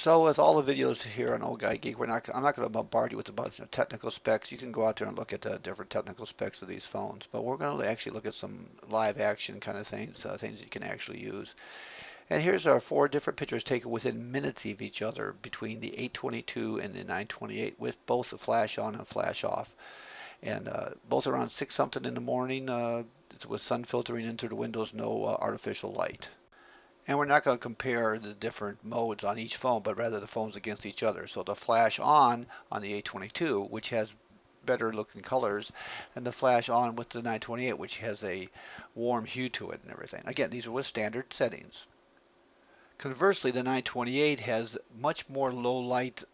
So with all the videos here on Old Guy Geek, I'm not going to bombard you with a bunch of technical specs. You can go out there and look at the different technical specs of these phones. But we're going to actually look at some live action kind of things, things you can actually use. And here's our four different pictures taken within minutes of each other between the 822 and the 928 with both the flash on and flash off. And both around 6 something in the morning with sun filtering into the windows, no artificial light. And we're not going to compare the different modes on each phone, but rather the phones against each other. So the flash on the 822, which has better looking colors, and the flash on with the 928, which has a warm hue to it and everything. Again, these are with standard settings. Conversely, the 928 has much more low light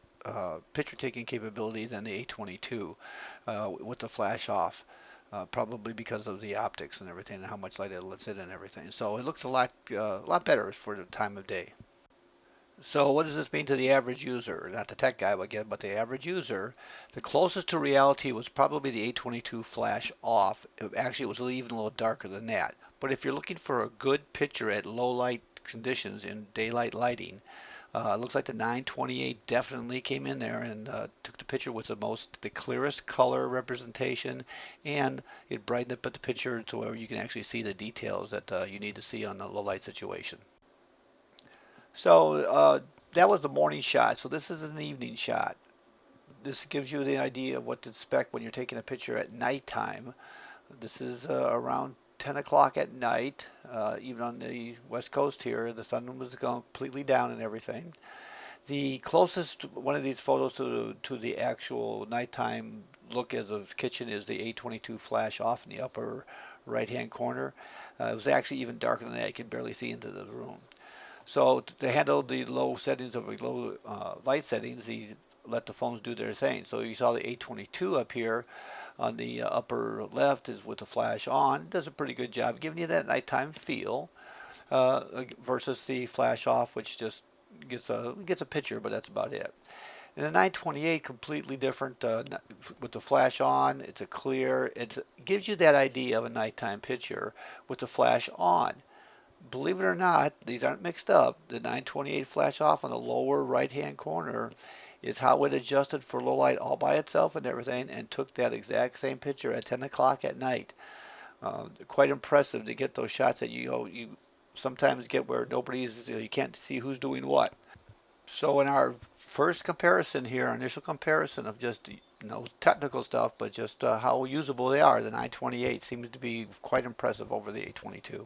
picture taking capability than the 822 with the flash off. Probably because of the optics and everything and how much light it lets in and everything. So it looks a lot better for the time of day. So what does this mean to the average user? Not the tech guy again, but the average user. The closest to reality was probably the 822 flash off. Actually, it was even a little darker than that. But if you're looking for a good picture at low light conditions in daylight lighting, it looks like the 928 definitely came in there and took the picture with the clearest color representation, and it brightened up the picture to where you can actually see the details that you need to see on a low light situation. So that was the morning shot. So this is an evening shot. This gives you the idea of what to expect when you're taking a picture at nighttime. This is around 10 o'clock at night, even on the west coast here. The sun was completely down and everything. The closest one of these photos to the actual nighttime look of the kitchen is the 822 flash off in the upper right hand corner. It was actually even darker than that. You can barely see into the room. So to handle the low settings of low light settings, he let the phones do their thing. So you saw the 822 up here on the upper left is with the flash on. It does a pretty good job giving you that nighttime feel versus the flash off, which just gets a picture, but that's about it. And the 928 completely different with the flash on. It's a clear. It gives you that idea of a nighttime picture with the flash on. Believe it or not, these aren't mixed up. The 928 flash off on the lower right hand corner is how it adjusted for low light all by itself and everything and took that exact same picture at 10 o'clock at night. Quite impressive to get those shots that you sometimes get where you can't see who's doing what. So in our first comparison here, our initial comparison of just technical stuff, but just how usable they are, the 928 seems to be quite impressive over the 822.